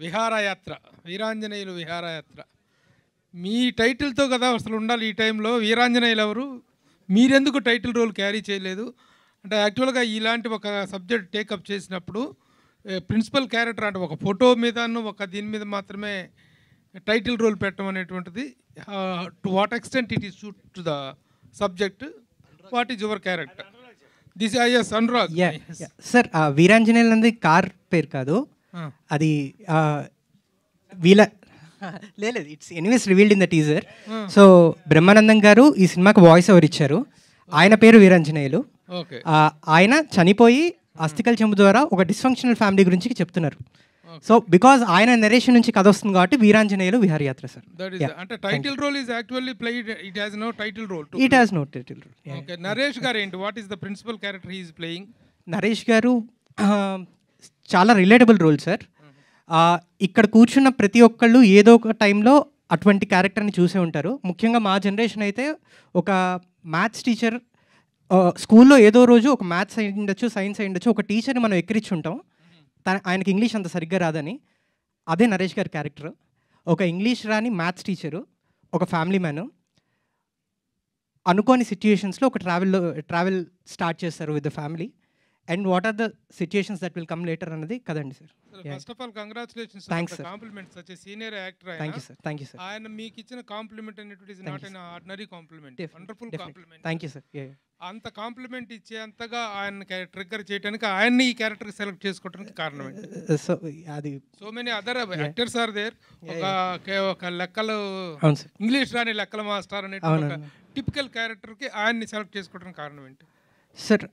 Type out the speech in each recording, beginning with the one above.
విహారయాత్ర, వీరాంజనేయులు విహారయాత్ర. మీ టైటిల్తో కదా అసలు ఉండాలి ఈ టైంలో. వీరాంజనేయులు ఎవరు? మీరెందుకు టైటిల్ రోల్ క్యారీ చేయలేదు? అంటే యాక్చువల్గా ఇలాంటి ఒక సబ్జెక్ట్ టేకప్ చేసినప్పుడు ప్రిన్సిపల్ క్యారెక్టర్ అంటే ఒక ఫోటో మీదను ఒక దీని మీద మాత్రమే టైటిల్ రోల్ పెట్టడం అనేటువంటిది to what extent it is suit to the subject, what is your character? This is Anurag sir. Veeranjaneyulu అనేది కార్ పేరు కాదు, అది వీళ్ళ లేదు, it's anyways revealed in the teaser. So Brahmanandam గారు ఈ సినిమాకి వాయిస్ ఓవర్ ఇచ్చారు. ఆయన పేరు వీరాంజనేయులు. ఆయన చనిపోయి అస్థికల్ చెంబు ద్వారా ఒక డిస్ఫంక్షనల్ ఫ్యామిలీ గురించి చెప్తున్నారు. సో బికాజ్ ఆయన నరేషన్ నుంచి కథ వస్తుంది కాబట్టి వీరాంజనేయులు విహారయాత్ర సార్. అంటే title role is actually played, it has no title role. It has no title role. Okay, Naresh garu ఏంటి, what is the principal character he is playing? Naresh garu చాలా రిలేటబుల్ రోల్ సార్. ఇక్కడ కూర్చున్న ప్రతి ఒక్కళ్ళు ఏదో ఒక టైంలో అటువంటి క్యారెక్టర్ని చూసే ఉంటారు. ముఖ్యంగా మా జనరేషన్ అయితే ఒక మ్యాథ్స్ టీచర్, స్కూల్లో ఏదో రోజు ఒక మ్యాథ్స్ అయి ఉండొచ్చు, సైన్స్ అయి ఉండొచ్చు, ఒక టీచర్ని మనం ఎక్కిరిచ్చుంటాం. ఆయనకి ఇంగ్లీష్ అంత సరిగ్గా రాదని. అదే నరేష్ గారి క్యారెక్టర్. ఒక ఇంగ్లీష్ రాని మ్యాథ్స్ టీచరు, ఒక ఫ్యామిలీ మ్యాను, అనుకోని సిచ్యుయేషన్స్లో ఒక ట్రావెల్ స్టార్ట్ చేస్తారు with the family. And what are the situations that will come later అన్నది కదండి sir. First of all congratulations, compliments. Such a senior actor ఆయన. Thank you sir. ఆయన మీకు ఇచ్చిన కాంప్లిమెంట్ అనేటువంటి is not an ordinary compliment, wonderful compliment. Thank you sir. అంత compliment ఇచ్చేంతగా ఆయన ట్రిగ్గర్ చేయడానికి, ఆయన్ని ఈ క్యారెక్టర్ సెలెక్ట్ చేసుకోవడానికి కారణం ఏంటి? సో అది so many other actors are there. ఒక లెక్కలు ఇంగ్లీష్ రాని లెక్కల మాస్టర్ అనేటువంటి టిపికల్ క్యారెక్టర్కి ఆయన్ని సెలెక్ట్ చేసుకోవడానికి కారణం ఏంటి సార్?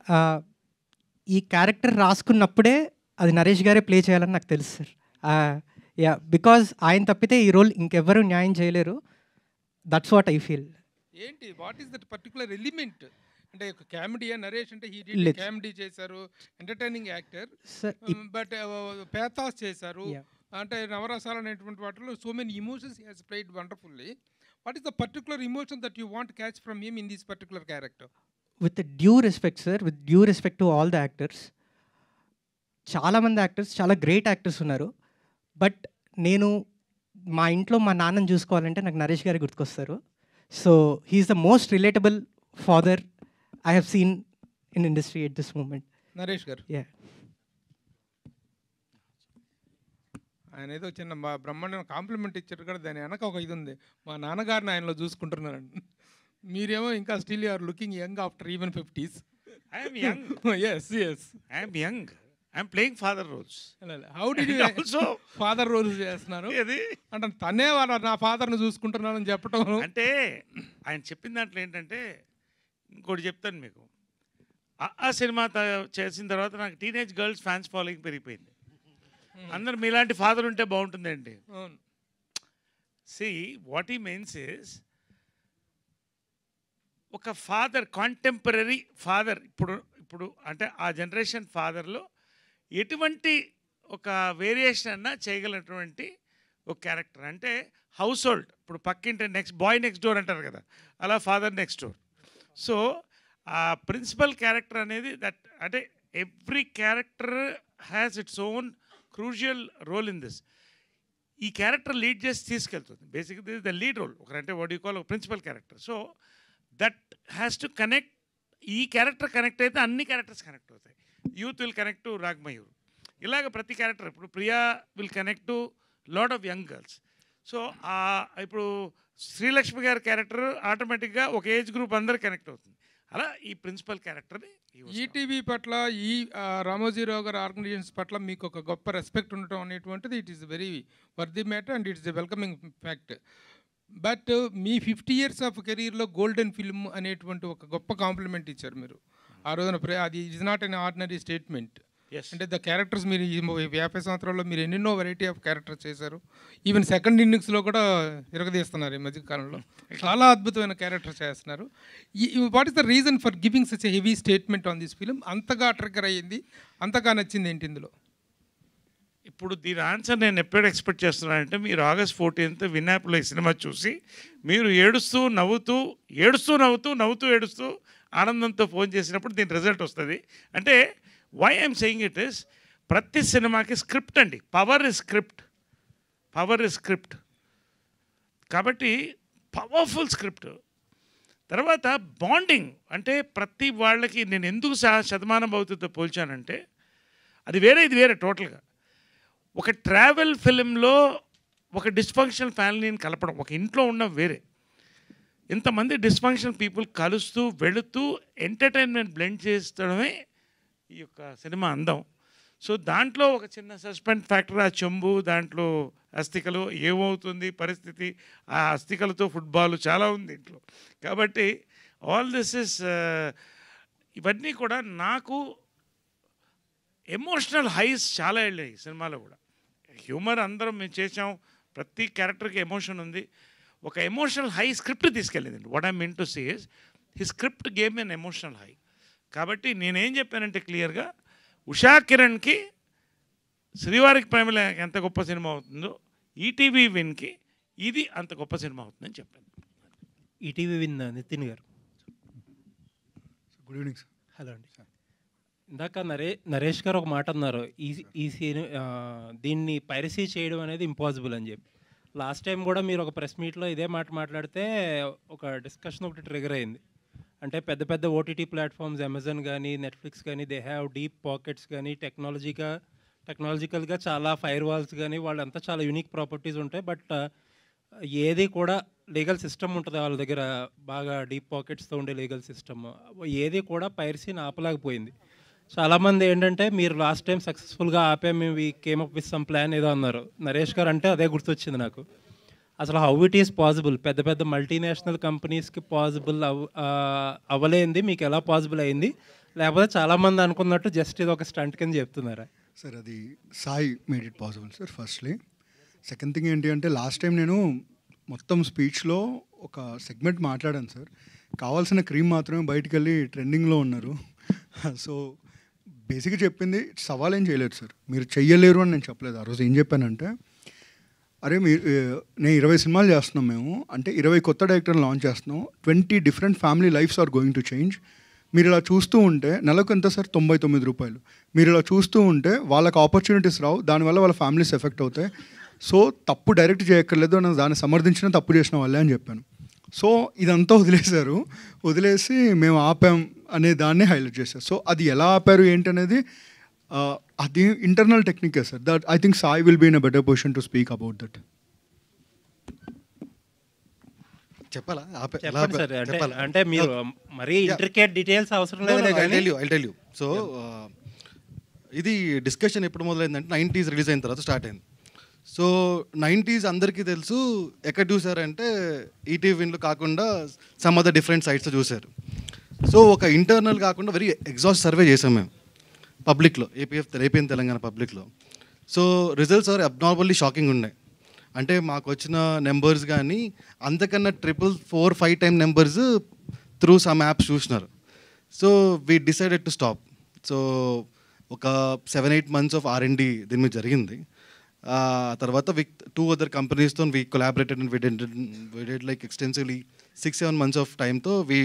ఈ క్యారెక్టర్ రాసుకున్నప్పుడే అది నరేష్ గారే ప్లే చేయాలని నాకు తెలుసు సార్. యా, బికాజ్ ఆయన తప్పితే ఈ రోల్ ఇంకెవ్వరూ న్యాయం చేయలేరు. That's what I feel. ఏంటి, what is that particular element? అంటే ఒక కామెడీ నరేష్ అంటే హీ డిడ్ కామెడీ చేశారు, ఎంటర్టైనింగ్ యాక్టర్. బట్ పేతాస్ చేశారు, అంటే నవరసాలు అనేటువంటి వాటిలో so many emotions he has played wonderfully. What is the particular emotion that you want catch from him in this particular character? With due respect sir, with due respect to all the actors, చాలామంది actors చాలా great actors ఉన్నారు. But నేను మా ఇంట్లో మా నాన్నని చూసుకోవాలంటే నాకు నరేష్ గారు గుర్తుకొస్తారు. So he is the most relatable father I have seen in industry at this moment. Naresh garu, yeah, ఆయన ఏదో చిన్న బ్రహ్మాండం కాంప్లిమెంట్ ఇచ్చారు కదా, దాని వెనక ఒక ఇది ఉంది. మా నాన్నగారిని ఆయనలో చూసుకుంటున్నారండి. మీరేమో ఇంకా still you are looking young after even 50s. I am young. Yes. I am young. I am playing father roles. How did you also father roles చేస్తున్నారు? అంటే తనే నా ఫాదర్ని చూసుకుంటున్నానని చెప్పడం అంటే ఆయన చెప్పిన దాంట్లో ఏంటంటే, ఇంకోటి చెప్తాను మీకు. ఆ సినిమా చేసిన తర్వాత నాకు టీనేజ్ గర్ల్స్ ఫ్యాన్స్ ఫాలోయింగ్ పెరిగిపోయింది. అందరు మీలాంటి ఫాదర్ ఉంటే బాగుంటుందండి. సి వాట్ ఈ మీన్స్ ఇస్, ఒక ఫాదర్, కాంటెంపరీ ఫాదర్, ఇప్పుడు అంటే ఆ జనరేషన్ ఫాదర్లో ఎటువంటి ఒక వేరియేషన్ అన్నా చేయగలిగినటువంటి ఒక క్యారెక్టర్. అంటే హౌస్ హోల్డ్, ఇప్పుడు పక్కింటి బాయ్ నెక్స్ట్ డోర్ అంటారు కదా, అలా ఫాదర్ నెక్స్ట్ డోర్. సో ఆ ప్రిన్సిపల్ క్యారెక్టర్ అనేది దట్, అంటే every character has its own crucial role in this. ఈ క్యారెక్టర్ లీడ్ చేసి తీసుకెళ్తుంది. బేసిక్గా this is the lead role, ఒకరంటే వాట్ యూ కాల్ ఒక principal character. So that has to connect. ఈ క్యారెక్టర్ కనెక్ట్ అయితే అన్ని క్యారెక్టర్స్ కనెక్ట్ అవుతాయి. Youth will connect to Ragmayur, ఇలాగ ప్రతి క్యారెక్టర్. ఇప్పుడు Priya will connect to lot of young girls. So ఇప్పుడు శ్రీలక్ష్మి గారి క్యారెక్టర్ ఆటోమేటిక్గా ఒక ఏజ్ గ్రూప్ అందరు కనెక్ట్ అవుతుంది. అలా ఈ ప్రిన్సిపల్ క్యారెక్టర్ని ఈటీవీ పట్ల, ఈ రామోజీరావు గారి ఆర్గనైజేషన్స్ పట్ల మీకు ఒక గొప్ప రెస్పెక్ట్ ఉండటం అనేటువంటిది it is very worthy matter and it's a welcoming fact. But me 50 years of కెరీర్లో గోల్డెన్ ఫిల్మ్ అనేటువంటి ఒక గొప్ప కాంప్లిమెంట్ ఇచ్చారు మీరు ఆ రోజున. అది is not an ordinary statement. అంటే ద క్యారెక్టర్స్ మీరు ఈ 50 సంవత్సరాల్లో మీరు ఎన్నెన్నో వెరైటీ ఆఫ్ క్యారెక్టర్స్ చేశారు. ఈవెన్ సెకండ్ ఇన్నింగ్స్లో కూడా ఇరగదీస్తున్నారు ఈ మధ్యకాలంలో. చాలా అద్భుతమైన క్యారెక్టర్స్ చేస్తున్నారు. What is the reason for giving such a heavy statement on this film? అంతగా ట్రిగ్గర్ అయ్యింది, అంతగా నచ్చింది ఏంటి ఇందులో? ఇప్పుడు దీని ఆన్సర్ నేను ఎప్పుడు ఎక్స్పెక్ట్ చేస్తున్నానంటే, మీరు August 14th వినాయకులో ఈ సినిమా చూసి మీరు ఏడుస్తూ నవ్వుతూ ఏడుస్తూ ఆనందంతో ఫోన్ చేసినప్పుడు దీని రిజల్ట్ వస్తుంది. అంటే why I'm saying it is, ప్రతి సినిమాకి స్క్రిప్ట్ అండి, power is script. Power script. కాబట్టి పవర్ఫుల్ స్క్రిప్ట్. తర్వాత బాండింగ్ అంటే ప్రతి వాళ్ళకి నేను ఎందుకు శతమానం భవతితో పోల్చానంటే అది వేరే ఇది వేరే టోటల్గా. ఒక ట్రావెల్ ఫిలింలో ఒక డిస్ఫంక్షనల్ ఫ్యామిలీని కలపడం, ఒక ఇంట్లో ఉన్న వేరే ఇంతమంది డిస్ఫంక్షనల్ పీపుల్ కలుస్తూ వెళుతూ ఎంటర్టైన్మెంట్ బ్లెండ్ చేస్తడమే ఈ యొక్క సినిమా అందం. సో దాంట్లో ఒక చిన్న సస్పెన్స్ ఫ్యాక్టర్, ఆ చెంబు, దాంట్లో అస్థికలు, ఏమవుతుంది పరిస్థితి, ఆ అస్థికలతో ఫుట్బాల్ చాలా ఉంది ఇంట్లో. కాబట్టి ఆల్ దిస్ ఇస్ ఇవన్నీ కూడా నాకు ఎమోషనల్ హైస్ చాలా వెళ్ళాయి సినిమాలో కూడా. హ్యూమర్ అందరం మేము చేసాం, ప్రతి క్యారెక్టర్కి ఎమోషన్ ఉంది. ఒక ఎమోషనల్ హై స్క్రిప్ట్ తీసుకెళ్ళింది. What I mean to say is he script game N emotional high. కాబట్టి నేనేం చెప్పానంటే క్లియర్గా ఉషా కిరణ్కి శ్రీవారికి ప్రేమలో ఎంత గొప్ప సినిమా అవుతుందో ఈటీవీ విన్కి ఇది అంత గొప్ప సినిమా అవుతుందని చెప్పాను. ETV win Nitin garu. Good evening sir. Hello అండి. ఇందాక నరేష్ గారు ఒక మాట అన్నారు, ఈ దీన్ని పైరసీ చేయడం అనేది ఇంపాసిబుల్ అని చెప్పి. లాస్ట్ టైం కూడా మీరు ఒక ప్రెస్ మీట్లో ఇదే మాట మాట్లాడితే ఒక డిస్కషన్ ఒకటి ట్రిగర్ అయింది. అంటే పెద్ద పెద్ద ఓటీటీ ప్లాట్ఫామ్స్ అమెజాన్ కానీ నెట్ఫ్లిక్స్ కానీ దే హ్యావ్ డీప్ పాకెట్స్ కానీ టెక్నాలజికల్గా చాలా ఫైర్ వాల్స్ కానీ వాళ్ళంతా చాలా యూనిక్ ప్రాపర్టీస్ ఉంటాయి. బట్ ఏది కూడా లీగల్ సిస్టమ్ ఉంటుంది వాళ్ళ దగ్గర, బాగా డీప్ పాకెట్స్తో ఉండే లీగల్ సిస్టమ్, ఏది కూడా పైరసీని ఆపలేకపోయింది. చాలామంది ఏంటంటే మీరు లాస్ట్ టైం సక్సెస్ఫుల్గా ఆపే మేము we came up with some plan ఏదో అన్నారు. నరేష్ గారు అంటే అదే గుర్తొచ్చింది నాకు. అసలు హౌ ఇట్ ఈస్ పాసిబుల్, పెద్ద పెద్ద మల్టీనేషనల్ కంపెనీస్కి పాసిబుల్ అవ్వలేంది మీకు ఎలా పాసిబుల్ అయింది? లేకపోతే చాలామంది అనుకున్నట్టు జస్ట్ ఇది ఒక స్టంట్ కింద చెప్తున్నారా? సార్ అది Sai made it possible sir firstly. Second thing ఏంటి అంటే లాస్ట్ టైం నేను మొత్తం స్పీచ్లో ఒక సెగ్మెంట్ మాట్లాడాను సార్. కావాల్సిన క్రీమ్ మాత్రమే బయటికి వెళ్ళి ట్రెండింగ్లో ఉన్నారు. సో బేసిక్గా చెప్పింది సవాల్ ఏం చేయలేదు సార్, మీరు చెయ్యలేరు అని నేను చెప్పలేదు. ఆ రోజు ఏం చెప్పానంటే, అరే మీరు నేను 20 సినిమాలు చేస్తున్నాం మేము, అంటే 20 కొత్త డైరెక్టర్లు లాంచ్ చేస్తున్నాం, 20 different family lifes are going to change. మీరు ఇలా చూస్తూ ఉంటే నెలకు ఎంత సార్? 99 రూపాయలు. మీరు ఇలా చూస్తూ ఉంటే వాళ్ళకి ఆపర్చునిటీస్ రావు, దానివల్ల వాళ్ళ ఫ్యామిలీస్ ఎఫెక్ట్ అవుతాయి. సో తప్పు డైరెక్ట్ చేయక్కర్లేదు అని దాన్ని సమర్థించిన తప్పు చేసిన వాళ్ళే అని చెప్పాను. సో ఇదంతా వదిలేశారు, వదిలేసి మేము ఆపాం అనే దాన్ని హైలైట్ చేశారు. సో అది ఎలా ఆపారు ఏంటనేది అది ఇంటర్నల్ టెక్నికే sir. That I think Sai will be in a better position to speak about that. చెప్పాలా? చెప్పండి సార్. అంటే మీరు మరీ ఇంట్రికేట్ డీటెయిల్స్ అవసరం లేదు కానీ ఐ టెల్ యూ. సో ఇది డిస్కషన్ ఎప్పుడు మొదలైందంటే 90s రిలీజ్ అయిన తర్వాత స్టార్ట్ అయింది. సో 90s అందరికీ తెలుసు, ఎక్కడ చూసారంటే ఈటీవీ విన్లు కాకుండా సమ్ అదర్ డిఫరెంట్ సైట్స్ చూశారు. సో ఒక ఇంటర్నల్ కాకుండా వెరీ ఎగ్జాస్ట్ సర్వే చేసాం మేము పబ్లిక్లో, ఏపీ తెలంగాణ పబ్లిక్లో. So results are abnormally shocking ఉన్నాయి. అంటే మాకు వచ్చిన నెంబర్స్ కానీ అంతకన్నా 4-5 time numbers through some apps చూసినారు. So we decided to stop. So ఒక 7-8 months ఆఫ్ R&D దీని మీద జరిగింది. తర్వాత విత్ 2 other కంపెనీస్తో we collaborated and we did like extensively 6-7 months of టైంతో we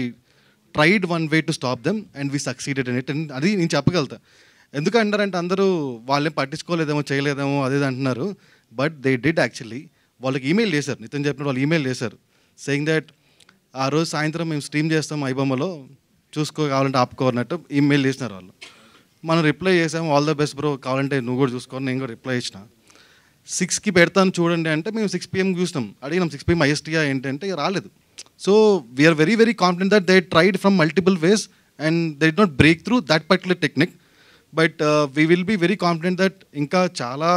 tried one way to stop them and we succeeded in it. And అది నేను చెప్పగలుగుతా. ఎందుకంటారంటే అందరూ వాళ్ళేం పట్టించుకోలేదేమో చేయలేదేమో అదే అంటున్నారు. But they did actually. వాళ్ళకి ఈమెయిల్ చేశారు, నితిన్ చెప్పినట్టు వాళ్ళు ఈమెయిల్ చేశారు సెయింగ్ దట్ ఆ రోజు సాయంత్రం మేము స్ట్రీమ్ చేస్తాం ఐబొమ్మలో, కావాలంటే ఆపుకోవాలన్నట్టు ఈమెయిల్ చేసినారు వాళ్ళు. మనం రిప్లై చేసాము, ఆల్ ద బెస్ట్ బ్రో, కావాలంటే నువ్వు కూడా చూసుకోవాలి, నేను కూడా రిప్లై ఇచ్చిన. 6కి పెడతాను చూడండి అంటే మేము 6 PM చూస్తాం, అడిగినాం 6 PM IST ఏంటంటే రాలేదు. So we are very very confident that they tried from multiple ways and they did not break through that particular technique. But we will be very confident that ఇంకా చాలా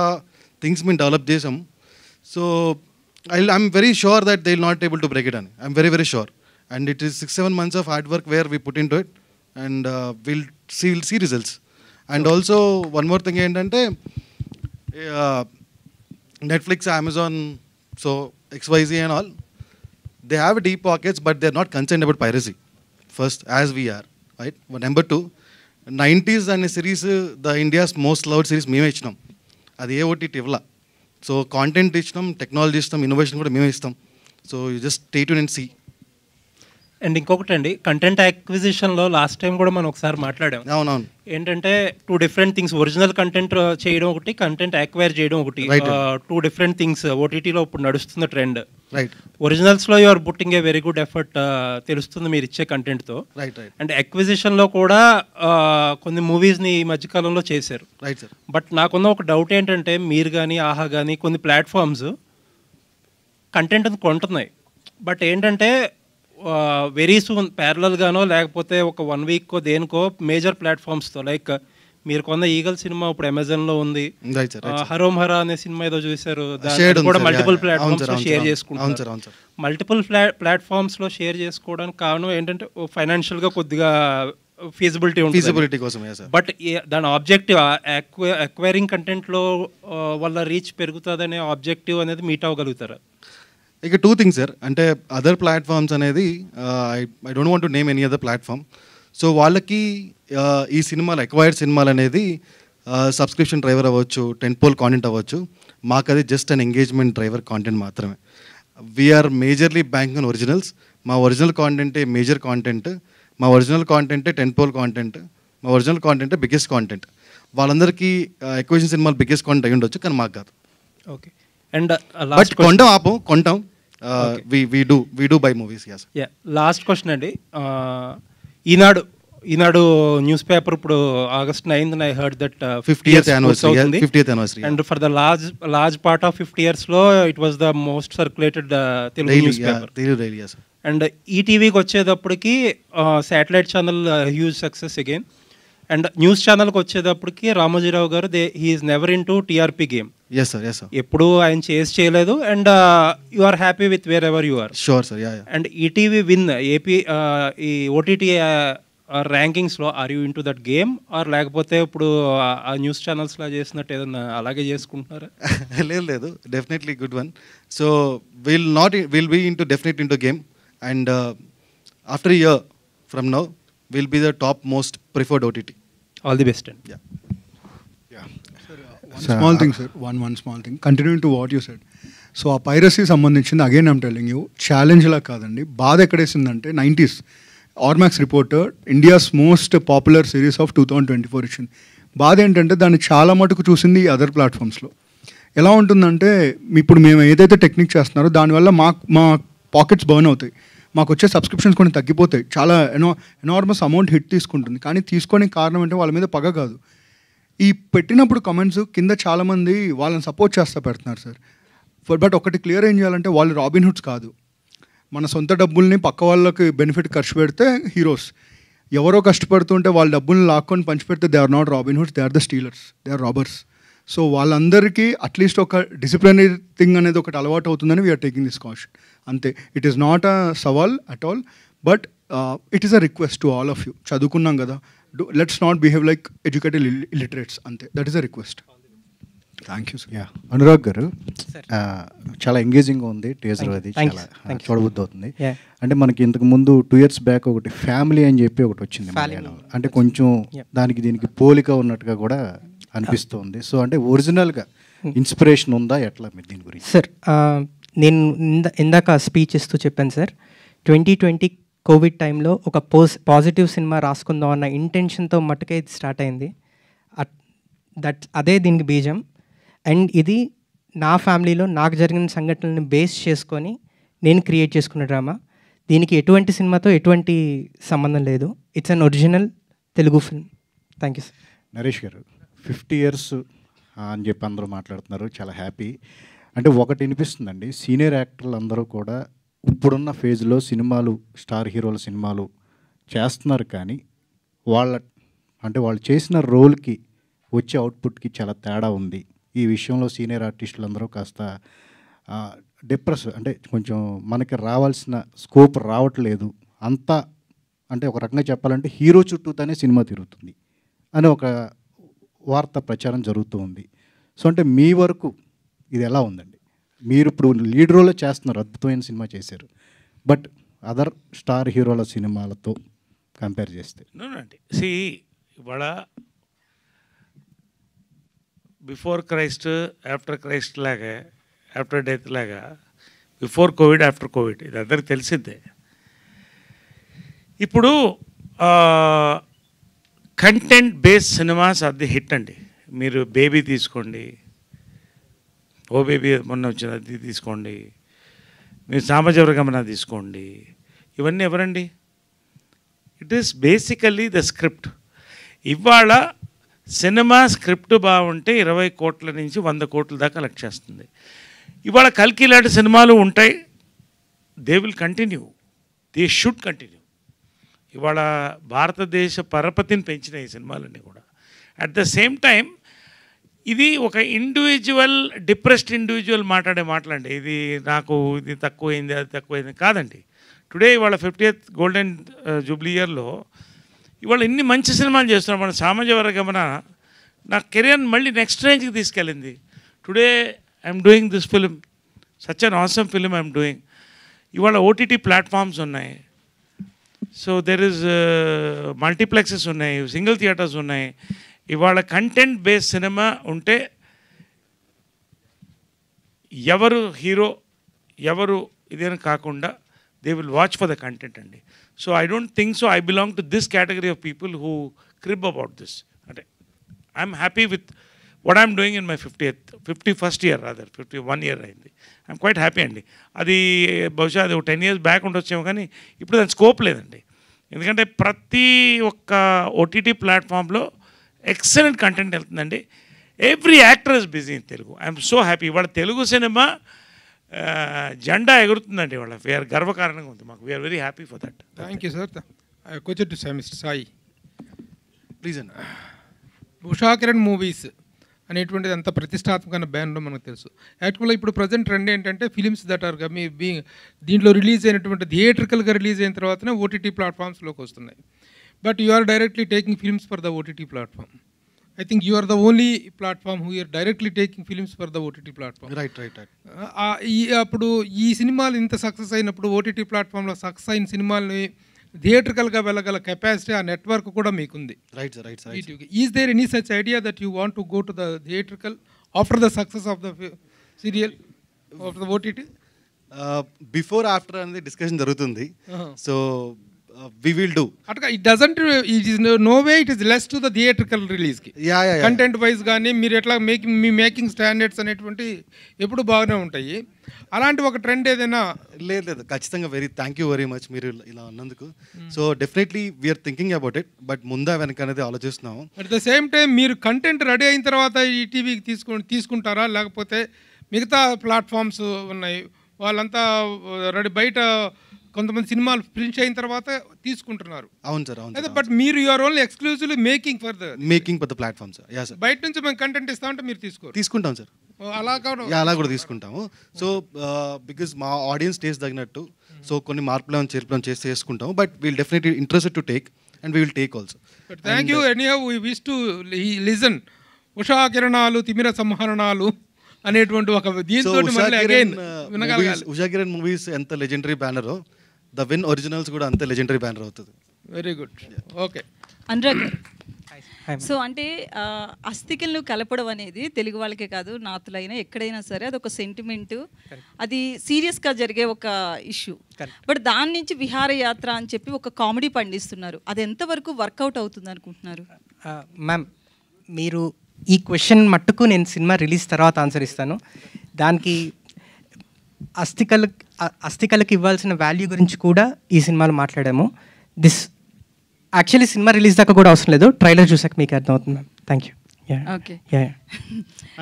థింగ్స్ మేము develop చేసాం. So I'm very sure that they will not able to break it అని. I'm very very sure. And it is 6-7 months of hard work where we put into it and will see results. And also one more thing ఏంటంటే Netflix, Amazon, so XYZ and all, they have deep pockets, but they're not concerned about piracy. First, as we are, right? But number 2, 90s అనే series the India's most loved series మేమే ఇచ్చినాం. అది ఏ OTT ఇవ్వాల. So content ఇచ్చినాం, technology ఇస్తాం, innovation కూడా మేమే ఇస్తాం. So you just stay tune and see. And ఇంకొకటి అండి, కంటెంట్ యాక్విజిషన్లో లాస్ట్ టైం కూడా మనం ఒకసారి మాట్లాడాం. అవునవును. ఏంటంటే 2 డిఫరెంట్ థింగ్స్, ఒరిజినల్ కంటెంట్ చేయడం ఒకటి, కంటెంట్ యాక్వైర్ చేయడం ఒకటి, 2 డిఫరెంట్ థింగ్స్. ఓటీటీలో ఇప్పుడు నడుస్తున్న ట్రెండ్. రైట్ ఒరిజినల్స్లో you are putting a very good effort, తెలుస్తుంది మీరు ఇచ్చే కంటెంట్తో. రైట్ రైట్ అండ్ అక్విజిషన్లో కూడా కొన్ని మూవీస్ని ఈ మధ్యకాలంలో చేశారు. Right sir. బట్ నాకున్న ఒక డౌట్ ఏంటంటే, మీరు కానీ ఆహా కానీ కొన్ని ప్లాట్ఫామ్స్ కంటెంట్ని కొంటున్నాయి. బట్ ఏంటంటే వెరీ సూన్ ప్యారలల్గానో లేకపోతే ఒక 1 వీక్కో దేనికో మేజర్ ప్లాట్ఫామ్స్తో, లైక్ మీరు కొన్న ఈగల్ సినిమా ఇప్పుడు అమెజాన్లో ఉంది, రైట్ సార్. హరోమ్ హరా అనే సినిమా ఏదో చూశారు, Shared దాన్ని కూడా ఉంది, మల్టిపుల్ yeah, ప్లాట్ఫామ్స్లో అవును షేర్ సార్, చేసుకుంటారు. అవును సార్. మల్టిపుల్ ప్లాట్ఫామ్స్లో షేర్ చేసుకోవడానికి కారణం ఏంటంటే ఫైనాన్షియల్గా కొద్దిగా ఫీజిబిలిటీ ఉంటుంది. ఫీజిబిలిటీ కోసమే సార్. బట్ దాని ఆబ్జెక్టివ్ అక్వైరింగ్ కంటెంట్లో వల్ల రీచ్ పెరుగుతుందనే ఆబ్జెక్టివ్ అనేది మీట్ అవ్వగలుగుతారా? ఇక 2 థింగ్స్ సార్. అంటే అదర్ ప్లాట్ఫామ్స్ అనేది I don't want to name any other platform. So వాళ్ళకి ఈ సినిమాలు ఎక్వైర్డ్ సినిమాలు అనేది సబ్స్క్రిప్షన్ డ్రైవర్ అవ్వచ్చు, టెంపోల్ కాంటెంట్ అవ్వచ్చు. మాకు అది just an engagement driver content మాత్రమే. We are majorly bank on originals. మా ఒరిజినల్ కాంటెంటే మేజర్ కాంటెంట్, మా ఒరిజినల్ కాంటెంటే టెంపోల్ కాంటెంట్, మా ఒరిజినల్ కాంటెంటే బిగ్గెస్ట్ కాంటెంట్. వాళ్ళందరికీ ఎక్వేషన్ సినిమాలు బిగ్గెస్ట్ కాంటెంట్ అయి ఉండొచ్చు, కానీ మాకు కాదు. ఓకే. అండ్ బట్ కొంటాం we do buy movies, yes. Yeah, last question అండి. ఈనాడు న్యూస్ పేపర్ ఇప్పుడు August 9th I heard that 50th anniversary. And for the large part of 50 years లో it was the most circulated Telugu news paper. Daily, yes. And ఈటీవీకి వచ్చేటప్పటికి satellite channel huge success again. And news ఛానల్కి వచ్చేటప్పటికి Ramoji Rao garu is never into TRP game. Yes sir. ఎప్పుడు ఆయన చేయలేదు. And you are happy with wherever you are. Sure sir, yeah. And ETV win AP ఈ OTT ర్యాంకింగ్స్లో are you into that game, or లేకపోతే ఇప్పుడు ఆ news ఛానల్స్లో చేసినట్టు ఏదన్నా అలాగే చేసుకుంటున్నారా? లేదు, definitely good one. So will be definite into game. And after a year from now will be the top most preferred OTT. All the best అండి. Yeah. Small thing, sir. One small thing. Continuing to what you said. So ఆ piracy సంబంధించింది again I'm telling you, ఛాలెంజ్లా కాదండి. బాధ ఎక్కడేసిందంటే 90s Ormax reporter India's most popular series of 2024 ఇచ్చింది. బాధ ఏంటంటే దాన్ని చాలా మటుకు చూసింది అదర్ ప్లాట్ఫామ్స్లో. ఎలా ఉంటుందంటే ఇప్పుడు మేము ఏదైతే టెక్నిక్ చేస్తున్నారో దానివల్ల మా పాకెట్స్ బర్న్ అవుతాయి, మాకు వచ్చే సబ్స్క్రిప్షన్స్ కొన్ని తగ్గిపోతాయి, చాలా ఎనార్మస్ అమౌంట్ హిట్ తీసుకుంటుంది. కానీ తీసుకోనికి కారణం అంటే వాళ్ళ మీద పగ కాదు. ఈ పెట్టినప్పుడు కమెంట్స్ కింద చాలామంది వాళ్ళని సపోర్ట్ చేస్తా పెడుతున్నారు సార్. బట్ ఒకటి క్లియర్ ఏం చేయాలంటే వాళ్ళు రాబిన్హుడ్స్ కాదు. మన సొంత డబ్బుల్ని పక్క వాళ్ళకి బెనిఫిట్ ఖర్చు పెడితే హీరోస్. ఎవరో కష్టపడుతుంటే వాళ్ళ డబ్బుల్ని లాక్కొని పంచిపెడితే they are not robin hoods, they are the stealers, they are robbers. So వాళ్ళందరికీ అట్లీస్ట్ ఒక డిసిప్లినరీ థింగ్ అనేది ఒకటి అలవాటు అవుతుందని వీఆర్ టేకింగ్ దిస్ కాషన్. అంతే. ఇట్ ఈస్ నాట్ అ సవాల్ at all, but it is a request to all of you. చదువుకున్నాం కదా, let's not behave like educated illiterates. అంతే, that is a request. Thank you sir. Yeah, Anurag garu, చాలా ఎంగేజింగ్గా ఉంది teaser. అది చాలా చూడబుద్ధి అవుతుంది. అంటే మనకి ఇంతకు ముందు 2 years బ్యాక్ ఒకటి ఫ్యామిలీ అని చెప్పి ఒకటి వచ్చింది మలయాళంలో. అంటే కొంచెం దానికి దీనికి పోలిక ఉన్నట్టుగా కూడా అనిపిస్తుంది. సో అంటే ఒరిజినల్గా ఇన్స్పిరేషన్ ఉందా, ఎట్లా మీరు దీని గురించి? సార్, నేను ఇందాక స్పీచ్ ఇస్తూ చెప్పాను సార్, 2020 కోవిడ్ టైంలో ఒక పాజిటివ్ సినిమా రాసుకుందాం అన్న ఇంటెన్షన్తో మట్టుకే ఇది స్టార్ట్ అయింది. అదే దీనికి బీజం. అండ్ ఇది నా ఫ్యామిలీలో నాకు జరిగిన సంఘటనలను బేస్ చేసుకొని నేను క్రియేట్ చేసుకున్న డ్రామా. దీనికి ఎటువంటి సినిమాతో ఎటువంటి సంబంధం లేదు. It's an original Telugu film. Thank you sir. Naresh గారు, 50 years అని చెప్పి అందరూ మాట్లాడుతున్నారు, చాలా హ్యాపీ. అంటే ఒకటి వినిపిస్తుందండి, సీనియర్ యాక్టర్లు అందరూ కూడా ఇప్పుడున్న ఫేజ్లో సినిమాలు, స్టార్ హీరోల సినిమాలు చేస్తున్నారు, కానీ వాళ్ళు చేసిన రోల్కి వచ్చే అవుట్పుట్కి చాలా తేడా ఉంది. ఈ విషయంలో సీనియర్ ఆర్టిస్టులు అందరూ కాస్త డిప్రెస్, అంటే కొంచెం మనకి రావాల్సిన స్కోప్ రావట్లేదు అంతా. అంటే ఒక రకంగా చెప్పాలంటే హీరో చుట్టూతోనే సినిమా తిరుగుతుంది అని ఒక వార్త ప్రచారం జరుగుతూ ఉంది. సో అంటే మీ వరకు ఇది ఎలా ఉందండి? మీరు ఇప్పుడు లీడ్ రోల్లో చేస్తున్నారు, అద్భుతమైన సినిమా చేశారు, బట్ అదర్ స్టార్ హీరోల సినిమాలతో కంపేర్ చేస్తే? సి ఇవాళ బిఫోర్ క్రైస్ట్, ఆఫ్టర్ క్రైస్ట్ లాగా, ఆఫ్టర్ డెత్ లాగా, బిఫోర్ కోవిడ్, ఆఫ్టర్ కోవిడ్, ఇది అందరికి తెలిసిందే. ఇప్పుడు కంటెంట్ బేస్డ్ సినిమాస్ అది హిట్ అండి. మీరు బేబీ తీసుకోండి, ఓ బేబీ మొన్న వచ్చిన అది తీసుకోండి, మీరు సామాజిక తీసుకోండి, ఇవన్నీ ఎవరండి? It is basically the script. ఇవాళ సినిమా స్క్రిప్ట్ బాగుంటే 20 కోట్ల నుంచి 100 కోట్ల దాకా కలెక్ట్ చేస్తుంది. ఇవాళ కల్కి లాంటి సినిమాలు ఉంటాయి, they will continue, they should continue. ఇవాళ భారతదేశ పరపతిని పెంచిన ఈ సినిమాలన్నీ కూడా. అట్ ద సేమ్ టైం ఇది ఒక ఇండివిజువల్ డిప్రెస్డ్ ఇండివిజువల్ మాట్లాడే మాటలండి. ఇది నాకు ఇది తక్కువైంది అది తక్కువైంది కాదండి. టుడే ఇవాళ 50th గోల్డెన్ జూబ్లీ ఇయర్లో ఇవాళ ఇన్ని మంచి సినిమాలు చేస్తున్నాం. మన సామాజిక గమన నా కెరియర్ మళ్ళీ నెక్స్ట్ రేంజ్కి తీసుకెళ్ళింది. Today I'm doing this film, such an awesome film I'm doing. ఇవాళ ఓటీటీ ప్లాట్ఫామ్స్ ఉన్నాయి, సో దెర్ ఇస్ మల్టీప్లెక్సెస్ ఉన్నాయి, సింగిల్ థియేటర్స్ ఉన్నాయి. ఇవాళ కంటెంట్ బేస్డ్ సినిమా ఉంటే ఎవరు హీరో ఎవరు ఇదేని కాకుండా they will watch for the content అండి. So I don't think so I belong to this category of people who crib about this. అంటే I'm happy with what I'm doing in my 51st year, rather 51 year అయింది. I'm quite happy అండి. అది బహుశా అది 10 years back ఉండొచ్చేమో, కానీ ఇప్పుడు దాని స్కోప్ లేదండి. ఎందుకంటే ప్రతి ఒక్క ఓటీటీ ప్లాట్ఫామ్లో ఎక్సలెంట్ కంటెంట్ వెళ్తుందండి. Every actor is busy in Telugu. I'm so happy. ఇవాళ తెలుగు సినిమా జెండా ఎగురుతుందండి. ఇవాళ వీఆర్ గర్వకారణంగా ఉంది మాకు. We're very happy for that. Thank you sir. Question to mister Sai please అండి. ఉషా కిరణ్ మూవీస్ అనేటువంటిది అంత ప్రతిష్టాత్మకమైన బ్యానర్ మనకు తెలుసు. యాక్చువల్గా ఇప్పుడు ప్రజెంట్ ట్రెండ్ ఏంటంటే ఫిలిమ్స్ దట్ ఆర్ దీంట్లో రిలీజ్ అయినటువంటి థియేట్రికల్గా రిలీజ్ అయిన తర్వాతనే ఓటీటీ ప్లాట్ఫామ్స్లోకి వస్తున్నాయి. But you are directly taking films for the OTT platform. I think you are the only platform who are directly taking films for the OTT platform. Right. అప్పుడు ఈ సినిమాలు ఇంత సక్సెస్ అయినప్పుడు ఓటీటీ ప్లాట్ఫామ్లో సక్సెస్ అయిన సినిమాలని థియేట్రికల్గా వెళ్ళగల కెపాసిటీ ఆ network కూడా మీకుంది. Right. Is there any such idea that you want to go to the theatrical after the success of the serial after the OTT? Before after అనేది డిస్కషన్ జరుగుతుంది. So we will do. అట్లా it is no way it is less to the theatrical release కి. Content wise కానీ మీరు ఎట్లా మీ making standards అనేటువంటి ఎప్పుడు బాగానే ఉంటాయి. అలాంటి ఒక ట్రెండ్ ఏదైనా? లేదు ఖచ్చితంగా. థ్యాంక్ యూ వెరీ మచ్ మీరు ఇలా అన్నందుకు. So definitely we're thinking about it, but ముందా వెనక అనేది ఆలోచిస్తున్నాము. అట్ ద సేమ్ టైం మీరు కంటెంట్ రెడీ అయిన తర్వాత ఈ టీవీకి తీసుకుంటారా, లేకపోతే మిగతా ప్లాట్ఫామ్స్ ఉన్నాయి వాళ్ళంతా రెడీ బయట కొంతమంది సినిమాలు ఫినిష్ అయిన తర్వాత తీసుకుంటున్నారు? అవును సార్. అవును. బట్ మీరు you're only exclusively making for the platform sir. Yeah sir. బయట నుంచి మేము కంటెంట్ ఇస్తామంటే మీరు తీసుకుంటాం సార్. అలా కూడా తీసుకుంటాము. సో బికాజ్ మా ఆడియన్స్ టేస్ట్ తగినట్టు సో కొన్ని మార్పులు చేర్పులను చేసుకుంటాము. But we'll definitely interested to take and we will take also. Thank you. Anyhow we wish to listen ఉషా కిరణాలు తిమిర సంహరణాలు అనేటువంటి ఒక దీంతో ఉషా కిరణ్ మూవీస్ ఎంత లెజెండరీ బ్యానరో ద విన్ ఒరిజినల్స్ కూడా అంతే లెజెండరీ బ్యానర్ అవుతుంది. Very good. Okay Anurag, so అంటే అస్థికలను కలపడం అనేది తెలుగు వాళ్ళకే కాదు నాతులైనా ఎక్కడైనా సరే అదొక సెంటిమెంట్, అది సీరియస్గా జరిగే ఒక ఇష్యూ. బట్ దాని నుంచి విహారయాత్ర అని చెప్పి ఒక కామెడీ పండిస్తున్నారు. అది ఎంతవరకు వర్కౌట్ అవుతుంది అనుకుంటున్నారు? మ్యామ్, మీరు ఈ క్వశ్చన్ మట్టుకు నేను సినిమా రిలీజ్ తర్వాత ఆన్సర్ ఇస్తాను. దానికి అస్థికలకు ఇవ్వాల్సిన వాల్యూ గురించి కూడా ఈ సినిమాలో మాట్లాడాము. యాక్చువల్లీ సినిమా రిలీజ్ దాకా కూడా అవసరం లేదు, ట్రైలర్ చూసాక మీకు అర్థమవుతుంది ma'am. Thank you. Okay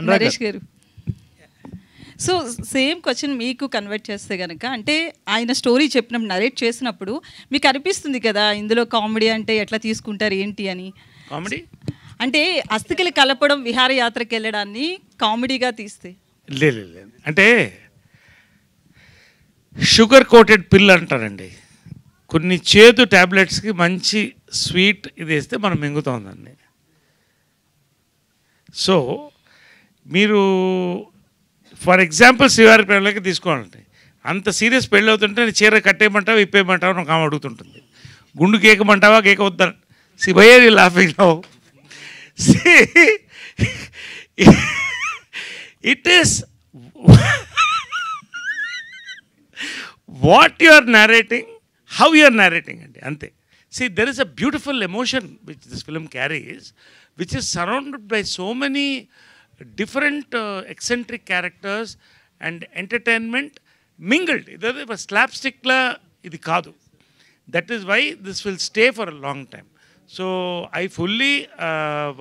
Naresh గారు, సో సేమ్ క్వశ్చన్ మీకు కన్వర్ట్ చేస్తే కనుక, అంటే ఆయన స్టోరీ చెప్పినప్పుడు నరేట్ చేసినప్పుడు మీకు అనిపిస్తుంది కదా ఇందులో కామెడీ అంటే ఎట్లా తీసుకుంటారు ఏంటి అని. కామెడీ అంటే అస్థికలు కలపడం విహారయాత్రకి వెళ్ళడాన్ని కామెడీగా తీస్తే లేదు. అంటే షుగర్ కోటెడ్ పిల్ అంటారండి. కొన్ని చేదు ట్యాబ్లెట్స్కి మంచి స్వీట్ ఇది వేస్తే మనం మింగుతాం దాన్ని. సో మీరు ఫర్ ఎగ్జాంపుల్ శివారి పెళ్ళకి తీసుకోవాలంటే అంత సీరియస్ పెళ్ళి అవుతుంటే చీర కట్టేయమంటావా ఇప్పేయమంటావా నాకు ఆమె అడుగుతుంటుంది. గుండు కేకమంటావా కేక వద్దా Shivayya laughing now. It is what you are narrating, how you are narrating అండి, అంతే. See, there is a beautiful emotion which this film carries, which is surrounded by so many different eccentric characters and entertainment mingled. It slapstick la idi kaadu. That is why this will stay for a long time. So I fully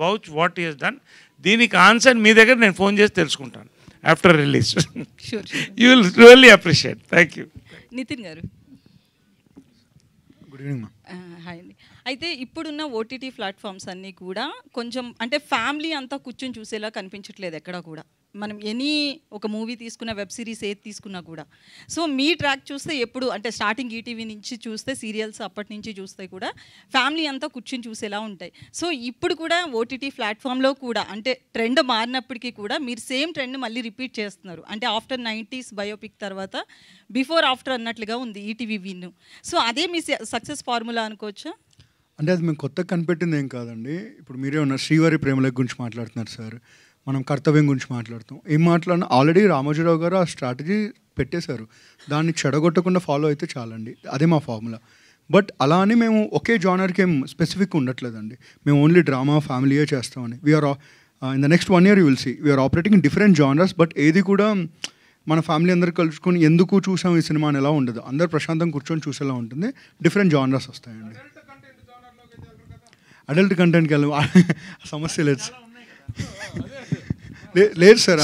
vouch what he has done. దీనికి answer మీ దగ్గర నేను phone చేసి తెలుసుకుంటాను after release. Sure. You will really appreciate. Thank you. Nitin garu. Good evening ma'am. Hi అండి. అయితే ఇప్పుడున్న OTT platforms అన్నీ కూడా కొంచెం అంటే ఫ్యామిలీ అంతా కూర్చొని చూసేలా కనిపించట్లేదు ఎక్కడా కూడా. మనం ఒక మూవీ తీసుకున్న, వెబ్ సిరీస్ ఏది తీసుకున్నా కూడా. సో మీ ట్రాక్ చూస్తే ఎప్పుడు అంటే స్టార్టింగ్ ఈటీవీ నుంచి చూస్తే సీరియల్స్ అప్పటి నుంచి చూస్తే కూడా ఫ్యామిలీ అంతా కూర్చొని చూసేలా ఉంటాయి. సో ఇప్పుడు కూడా ఓటీటీ ప్లాట్ఫామ్లో కూడా అంటే ట్రెండ్ మారినప్పటికీ కూడా మీరు సేమ్ ట్రెండ్ మళ్ళీ రిపీట్ చేస్తున్నారు. అంటే ఆఫ్టర్ 90s బయోపిక్ తర్వాత బిఫోర్ ఆఫ్టర్ అన్నట్లుగా ఉంది ఈటీవీ విన్. సో అదే మీ సక్సెస్ ఫార్ములా అనుకోవచ్చా? అంటే అది మేము కొత్తగా కనిపెట్టింది ఏం కాదండి. ఇప్పుడు మీరే ఉన్నారు, శ్రీవారి ప్రేమల గురించి మాట్లాడుతున్నారు సార్, మనం కర్తవ్యం గురించి మాట్లాడుతాం. ఏం మాట్లాడినా ఆల్రెడీ రామోజీరావు గారు ఆ స్ట్రాటజీ పెట్టేశారు. దాన్ని చెడగొట్టకుండా ఫాలో అయితే చాలండి, అదే మా ఫార్ములా. బట్ అలా అని మేము ఒకే జానర్కి ఏం స్పెసిఫిక్ ఉండట్లేదండి. మేము ఓన్లీ డ్రామా ఫ్యామిలీయే చేస్తామని. We're in the next 1 year you will see we're operating in different genres. But ఏది కూడా మన ఫ్యామిలీ అందరు కలుసుకొని ఎందుకు చూసాం ఈ సినిమా అని ఎలా ఉండదు. అందరు ప్రశాంతంగా కూర్చొని చూసేలా ఉంటుంది. డిఫరెంట్ జానర్స్ వస్తాయండి. అడల్ట్ కంటెంట్కి వెళ్ళి సమస్య లేదు లేదు సార్.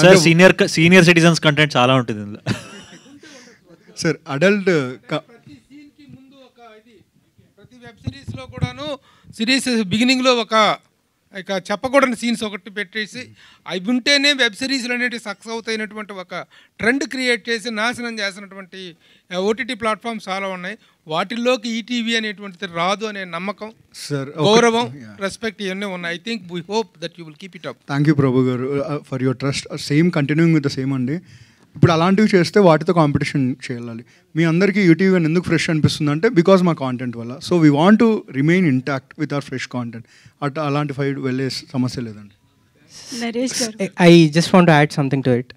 సీనియర్ సిటిజన్స్ కంటెంట్ చాలా ఉంటుంది ఇందులో సార్. అడల్ట్ ప్రతి వెబ్ సిరీస్లో కూడాను సిరీస్ బిగినింగ్లో ఇక చెప్పకూడని సీన్స్ ఒకటి పెట్టేసి అవి ఉంటేనే వెబ్ సిరీస్లు అనేవి సక్సెస్ అవుతాయినటువంటి ఒక ట్రెండ్ క్రియేట్ చేసి నాశనం చేసినటువంటి ఓటీటీ ప్లాట్ఫామ్స్ చాలా ఉన్నాయి. వాటిల్లోకి ఈటీవీ అనేటువంటిది రాదు అనే నమ్మకం, గౌరవం, రెస్పెక్ట్ ఇవన్నీ ఉన్నాయి. I think we hope that you will keep it up. Thank you Prabhu garu for your trust. Same continuing with the same అండి. ఇప్పుడు అలాంటివి చేస్తే వాటితో కాంపిటీషన్ చేయాలి. మీ అందరికీ యూటీవీ అని ఎందుకు ఫ్రెష్ అనిపిస్తుంది అంటే బికాజ్ మా కాంటెంట్ వల్ల. So we want to remain intact with our fresh content. అలాంటి ఫైట్ వెళ్ళే సమస్య లేదండి. I just want to add something to it.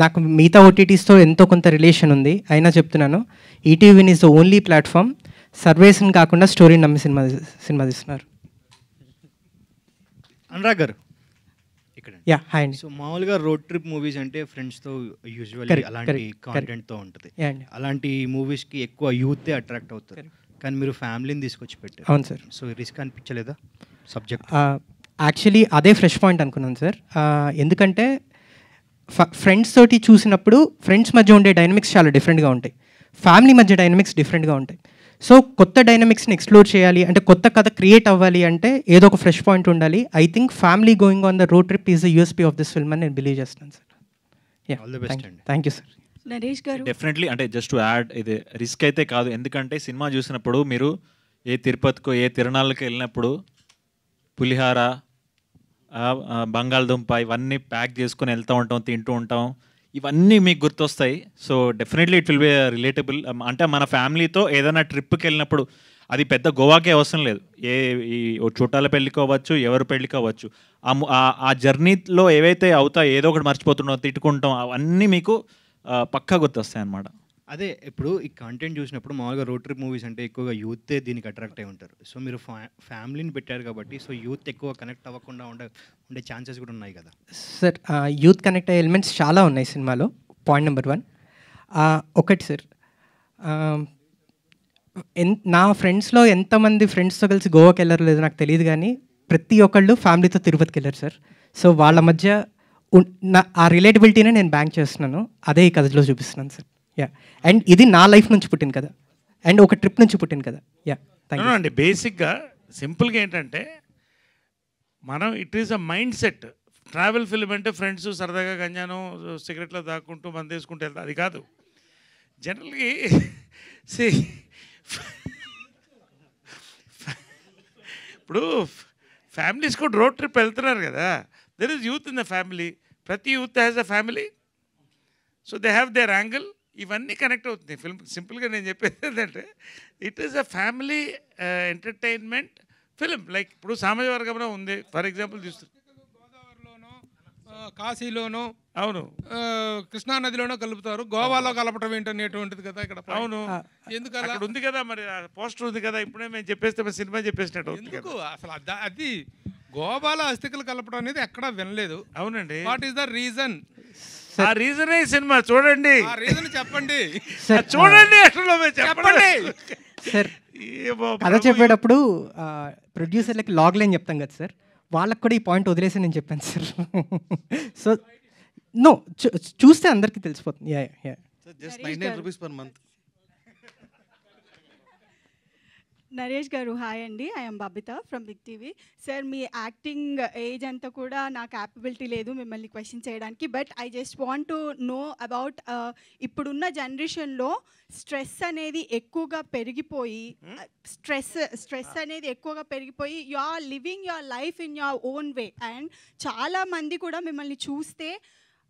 నాకు మిగతా ఓటీటీస్తో ఎంతో కొంత రిలేషన్ ఉంది, అయినా చెప్తున్నాను, ETV is the only platform సర్వేస్ని కాకుండా స్టోరీని నమ్మి సినిమా తీస్తున్నారు. అనురాగ్ గారు ఇక్కడ. యా హాయ్ అండి. సో మామూలుగా రోడ్ ట్రిప్ మూవీస్ అంటే ఫ్రెండ్స్తో యూజువల్లీ అలాంటి కాంటెంట్తో ఉంటుంది. అలాంటి మూవీస్కి ఎక్కువ యూతే అట్రాక్ట్ అవుతారు. కానీ మీరు ఫ్యామిలీని తీసుకొచ్చి పెట్టారు. అవును సార్. సో రిస్క్ అనిపించలేదా సబ్జెక్ట్? యాక్చువల్లీ అదే ఫ్రెష్ పాయింట్ అనుకున్నాను సార్. ఎందుకంటే ఫ్రెండ్స్ తోటి చూసినప్పుడు ఫ్రెండ్స్ మధ్య ఉండే డైనమిక్స్ చాలా డిఫరెంట్గా ఉంటాయి, ఫ్యామిలీ మధ్య డైనమిక్స్ డిఫరెంట్గా ఉంటాయి. సో కొత్త డైనమిక్స్ని ఎక్స్ప్లోర్ చేయాలి అంటే, కొత్త కథ క్రియేట్ అవ్వాలి అంటే ఏదో ఒక ఫ్రెష్ పాయింట్ ఉండాలి. I think family going on the road trip is the USP of this film అని నేను బిలీవ్ చేస్తున్నాను sir. Thank you sir. Naresh గారు. డెఫినెట్లీ అంటే జస్ట్ టు యాడ్, ఇది రిస్క్ అయితే కాదు. ఎందుకంటే సినిమా చూసినప్పుడు మీరు ఏ తిరుపతికో ఏ తిరునాళ్ళకి వెళ్ళినప్పుడు పులిహార, బంగాళదుంప ఇవన్నీ ప్యాక్ చేసుకొని వెళ్తూ ఉంటాం, తింటూ ఉంటాం, ఇవన్నీ మీకు గుర్తొస్తాయి. So definitely it will be relatable. అంటే మన ఫ్యామిలీతో ఏదైనా ట్రిప్కి వెళ్ళినప్పుడు, అది పెద్ద గోవాకే అవసరం లేదు, ఈ చుట్టాల పెళ్ళికి అవ్వచ్చు, ఎవరి పెళ్ళికి అవ్వచ్చు, ఆ జర్నీలో ఏవైతే అవుతాయో ఏదో ఒకటి మర్చిపోతున్నాం, తిట్టుకుంటాం, అవన్నీ మీకు పక్కా గుర్తొస్తాయి అన్నమాట. అదే ఇప్పుడు ఈ కంటెంట్ చూసినప్పుడు మామూలుగా రోడ్ ట్రిప్ మూవీస్ అంటే ఎక్కువగా యూతే దీనికి అట్రాక్ట్ అయి ఉంటారు. సో మీరు ఫ్యామిలీని పెట్టారు కాబట్టి సో యూత్ ఎక్కువ కనెక్ట్ అవ్వకుండా ఉండే ఛాన్సెస్ కూడా ఉన్నాయి కదా సార్? యూత్ కనెక్ట్ అయ్యే ఎలిమెంట్స్ చాలా ఉన్నాయి సినిమాలో. పాయింట్ నెంబర్ 1 ఒకటి సార్, నా ఫ్రెండ్స్లో ఎంతమంది ఫ్రెండ్స్తో కలిసి గోవాకి వెళ్ళారో లేదో నాకు తెలియదు, కానీ ప్రతి ఒక్కళ్ళు ఫ్యామిలీతో తిరుపతికి వెళ్ళారు సార్. సో వాళ్ళ మధ్య ఆ రిలేటబిలిటీనే నేను బ్యాంక్ చేస్తున్నాను, అదే ఈ కథలో చూపిస్తున్నాను సార్. యా, అండ్ ఇది నా లైఫ్ నుంచి పుట్టిన కదా, అండ్ ఒక ట్రిప్ నుంచి పుట్టిన కదా. యా, థ్యాంక్ యూ అండి. బేసిక్గా సింపుల్గా ఏంటంటే మనం it is a mind set. Travel film అంటే ఫ్రెండ్స్ సరదాగా గంజాను సిగరెట్లో దాక్కుంటూ మంది వేసుకుంటూ వెళ్తారు, అది కాదు. జనరల్గా ఇప్పుడు ఫ్యామిలీస్ కూడా రోడ్ ట్రిప్ వెళ్తున్నారు కదా, there is youth in the family. ప్రతి youth has a family, so they have their angle. ఇవన్నీ కనెక్ట్ అవుతుంది ఫిల్మ్. సింపుల్గా నేను చెప్పేది ఏంటంటే it is a family entertainment film. Like ఇప్పుడు సామాజిక వర్గంలో ఉంది, ఫర్ ఎగ్జాంపుల్ చూస్తుంది, కాశీలోనో అవును కృష్ణా నదిలోనో కలుపుతారు, గోవాలో కలపటం ఏంటనేటువంటిది కదా ఇక్కడ. అవును ఎందుకలా అక్కడ ఉంది కదా, మరి పోస్టర్ ఉంది కదా, ఇప్పుడే మేము చెప్పేస్తే మరి సినిమా చెప్పేసినట్టు అవుతుంది ఎందుకు కదా. అసలు అది గోవాలో అస్థికలు కలపడం అనేది ఎక్కడా వినలేదు. అవునండి, వాట్ ఈస్ ద రీజన్? ఆ రీజనే ఈ సినిమా చూడండి, ఆ రీజన్ చెప్పండి. చూడండి అసలు చెప్పండి. సార్ కథ చెప్పేటప్పుడు ప్రొడ్యూసర్లకి లాగ్ లైన్ చెప్తాం కదా సార్, వాళ్ళకి కూడా ఈ పాయింట్ వదిలేసి నేను చెప్పాను సార్. సో నో చూస్తే అందరికీ తెలిసిపోతుంది. Yeah yeah just 99 rupees per month. Naresh గారు హాయ్ అండి, I'm Babita from big TV. Sir మీ యాక్టింగ్ ఏజ్ అంతా కూడా నా క్యాపబిలిటీ లేదు మిమ్మల్ని క్వశ్చన్ చేయడానికి, but I just want to know about ఇప్పుడున్న జనరేషన్లో స్ట్రెస్ అనేది ఎక్కువగా పెరిగిపోయి స్ట్రెస్ అనేది ఎక్కువగా పెరిగిపోయి you are living your life in your own way, and చాలామంది కూడా మిమ్మల్ని చూస్తే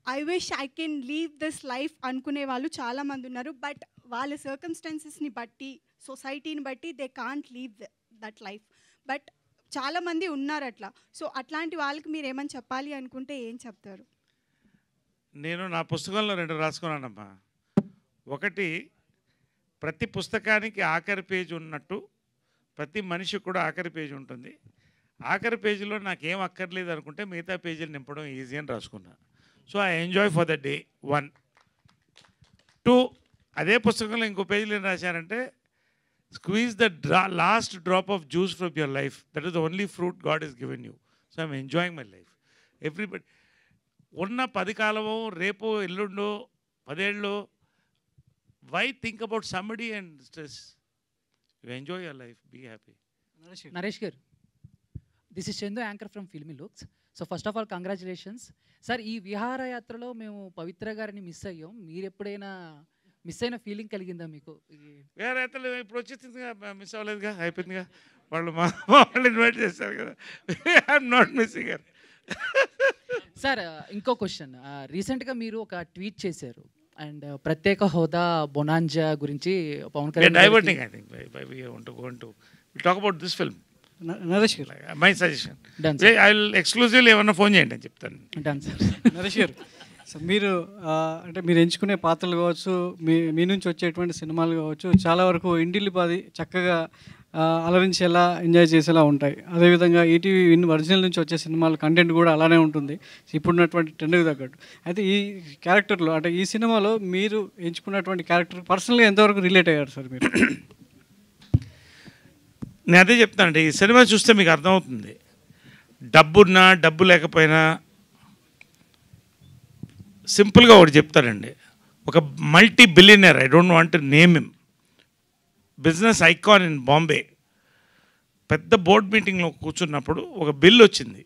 I wish I can leave this life అనుకునే వాళ్ళు చాలామంది ఉన్నారు, బట్ వాళ్ళ సర్కమ్స్టాన్సెస్ని బట్టి సొసైటీని బట్టి they can't leave that life, but చాలామంది ఉన్నారు అట్లా. సో అట్లాంటి వాళ్ళకి మీరు ఏమని చెప్పాలి అనుకుంటే ఏం చెప్తారు? నేను నా పుస్తకంలో 2 రాసుకున్నానమ్మా. ఒకటి, ప్రతి పుస్తకానికి ఆఖరి పేజీ ఉన్నట్టు ప్రతి మనిషికి కూడా ఆఖరి పేజీ ఉంటుంది. ఆఖరి పేజీలో నాకేం అక్కర్లేదు అనుకుంటే మిగతా పేజీలు నింపడం ఈజీ అని రాసుకున్నా. So I enjoy for the day 1. 2, అదే పుస్తకంలో ఇంకో పేజీలో ఏం రాశారంటే, squeeze the last drop of juice from your life. That is the only fruit God has given you. So I'm enjoying my life. Everybody, ఉన్న 10 కాలమో రేపో ఎల్లుండో 10 ఏళ్ళో, why think about somebody and stress? You enjoy your life, be happy. Naresh garu, this is Chendu, anchor from Filmy Looks. So first of all, congratulations. Sir, ఈ విహార యాత్రలో మేము పవిత్ర గారిని miss అయ్యాం. మీరు ఎప్పుడైనా మిస్ అయిన ఫీలింగ్ కలిగిందా మీకు? వేరే అయితే ఇప్పుడు వచ్చేసిందిగా, మిస్ అవ్వలేదుగా, అయిపోయిందిగా. వాళ్ళు వాళ్ళు ఇన్వైట్ చేశారు కదా, ఐఎమ్ నాట్ మిస్సింగ్. సార్ ఇంకో క్వశ్చన్, రీసెంట్గా మీరు ఒక ట్వీట్ చేశారు అండ్ ప్రత్యేక హోదా బొనాంజా గురించి Pavan Kalyan diverting. I think we want to go into, we'll talk about this film. Naresh garu, my suggestion, I will exclusively ఏమన్నా ఫోన్ చేయండి అని చెప్తాను. Done sir. నరేష్ గారు, సో మీరు అంటే మీరు ఎంచుకునే పాత్రలు కావచ్చు, మీ నుంచి వచ్చేటువంటి సినిమాలు కావచ్చు, చాలా వరకు ఇంటిల్లిపాది చక్కగా అలరించేలా ఎంజాయ్ చేసేలా ఉంటాయి. అదేవిధంగా ఈటీవీ ఒరిజినల్ నుంచి వచ్చే సినిమాల కంటెంట్ కూడా అలానే ఉంటుంది ఇప్పుడున్నటువంటి ట్రెండ్కి తగ్గట్టు. అయితే ఈ క్యారెక్టర్లో అంటే ఈ సినిమాలో మీరు ఎంచుకున్నటువంటి క్యారెక్టర్ పర్సనల్గా ఎంతవరకు రిలేట్ అయ్యారు సార్ మీరు? నేను అదే చెప్తానండి, ఈ సినిమా చూస్తే మీకు అర్థమవుతుంది. డబ్బున్నా డబ్బు లేకపోయినా సింపుల్గా ఒకటి చెప్తానండి, ఒక multi billionaire, I don't want to name him, business icon in Bombay, పెద్ద బోర్డ్ మీటింగ్లో కూర్చున్నప్పుడు ఒక బిల్ వచ్చింది.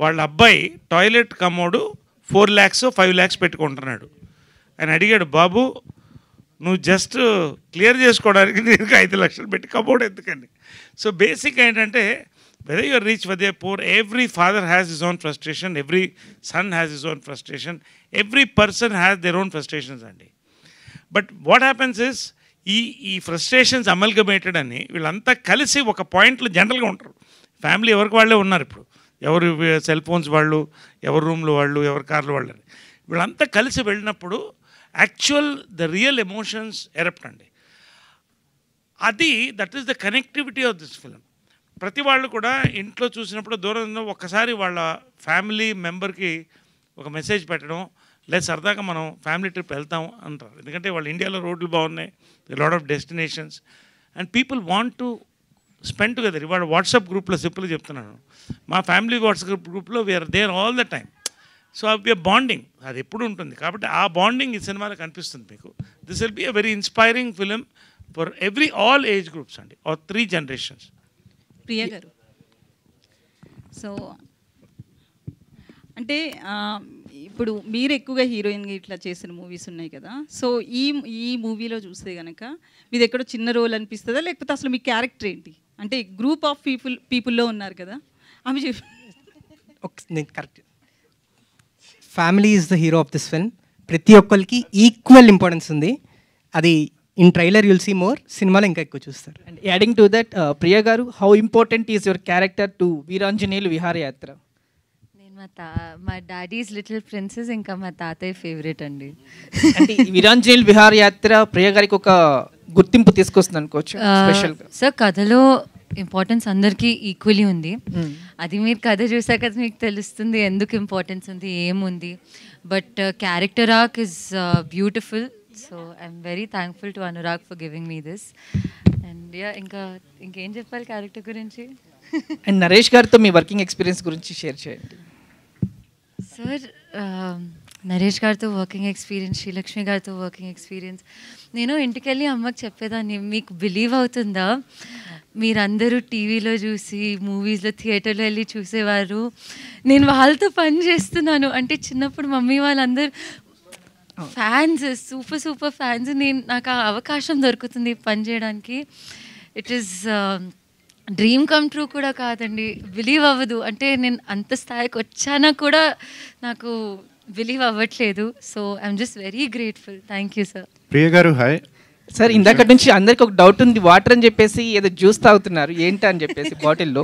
వాళ్ళ అబ్బాయి టాయిలెట్ కమోడు 4 lakhs 5 lakhs పెట్టుకుంటున్నాడు. ఆయన అడిగాడు, బాబు నువ్వు జస్ట్ క్లియర్ చేసుకోవడానికి నీకు 5 లక్షలు పెట్టి కమోడ్ ఎందుకని. సో బేసిక్ ఏంటంటే, whether you're rich, whether you're poor, every father has his own frustration, every son has his own frustration, every person has their own frustrations అండి. బట్ వాట్ హ్యాపెన్స్ ఇస్, ఈ frustrations అమల్గమేటెడ్ అని వీళ్ళంతా కలిసి ఒక పాయింట్లో జనరల్గా ఉంటారు. ఫ్యామిలీ ఎవరికి వాళ్ళే ఉన్నారు ఇప్పుడు, ఎవరు సెల్ ఫోన్స్ వాళ్ళు, ఎవరి రూమ్లో వాళ్ళు, ఎవరి కార్లు వాళ్ళు, వీళ్ళంతా కలిసి వెళ్ళినప్పుడు actual the real emotions erupt అండి. అది that is the connectivity of this film. ప్రతి వాళ్ళు కూడా ఇంట్లో చూసినప్పుడు దూరంలో ఒక్కసారి వాళ్ళ ఫ్యామిలీ మెంబర్కి ఒక మెసేజ్ పెట్టడం, లేదా సరదాగా మనం ఫ్యామిలీ ట్రిప్ వెళ్తాం అంటారు. ఎందుకంటే వాళ్ళు ఇండియాలో రోడ్లు బాగున్నాయి, lot of destinations, and people want to spend together. ఇవాళ వాట్సాప్ గ్రూప్లో సింపుల్గా చెప్తున్నాను, మా ఫ్యామిలీ వాట్సాప్ గ్రూప్లో we're there all the time. So we're bonding, అది ఎప్పుడు ఉంటుంది. కాబట్టి ఆ బాండింగ్ ఈ సినిమాలో కనిపిస్తుంది మీకు. This will be a very inspiring film for all age groups అండి, ఆర్ 3 generations. ప్రియ గారు, సో అంటే ఇప్పుడు మీరు ఎక్కువగా హీరోయిన్గా ఇట్లా చేసిన మూవీస్ ఉన్నాయి కదా, సో ఈ మూవీలో చూస్తే కనుక మీది ఎక్కడో చిన్న రోల్ అనిపిస్తుందా, లేకపోతే అసలు మీ క్యారెక్టర్ ఏంటి? అంటే గ్రూప్ ఆఫ్ పీపుల్లో ఉన్నారు కదా, ఆమె నేను correct, family is the hero of this film. ప్రతి ఒక్కరికి ఈక్వల్ ఇంపార్టెన్స్ ఉంది. అది in trailer you'll see more, సినిమాలో ఇంకా ఎక్కువ చూస్తారు. And adding to that, Priya garu, how important is your character to Veeranjaneyulu Viharayatra? నేను మా డాడీస్ లిటిల్ ప్రిన్సెస్ ఇంకా మా తాతయ్య ఫేవరెట్ అండి. అంటే వీరాంజనేయుల విహారయాత్ర ప్రియ గారికి ఒక గుర్తింపు తీసుకొస్తుంది అనుకోవచ్చు స్పెషల్గా. సార్ కథలో ఇంపార్టెన్స్ అందరికీ ఈక్వలీ ఉంది. అది మీరు కథ చూసాక మీకు తెలుస్తుంది ఎందుకు ఇంపార్టెన్స్ ఉంది, ఏముంది. But character arc is beautiful. So I'm very thankful to Anurag for giving me this. And ఇంకేం చెప్పాలి క్యారెక్టర్ గురించి? అండ్ నరేష్ గారితో మీ వర్కింగ్ ఎక్స్పీరియన్స్ గురించి షేర్ చేయండి. సార్ నరేష్ గారితో వర్కింగ్ ఎక్స్పీరియన్స్, శ్రీలక్ష్మి గారితో వర్కింగ్ ఎక్స్పీరియన్స్, నేను ఇంటికి వెళ్ళి అమ్మకి చెప్పేదాన్ని, మీకు బిలీవ్ అవుతుందా మీరందరూ టీవీలో చూసి మూవీస్లో థియేటర్లో వెళ్ళి చూసేవారు, నేను వాళ్ళతో పని చేస్తున్నాను అంటే. చిన్నప్పుడు మమ్మీ వాళ్ళందరూ ఫ్యాన్స్, సూపర్ ఫ్యాన్స్. నాకు ఆ అవకాశం దొరుకుతుంది పని చేయడానికి. It is dream come true కూడా కాదండి, బిలీవ్ అవ్వదు. అంటే నేను అంత స్థాయికి వచ్చానా కూడా నాకు బిలీవ్ అవ్వట్లేదు. So I'm just very grateful. Thank you sir. Priya garu hi sir. ఇందాక నుంచి అందరికి ఒక డౌట్ ఉంది, వాటర్ అని చెప్పేసి ఏదో జ్యూస్ తాగుతున్నారు ఏంటి అని చెప్పేసి బాటిల్లో.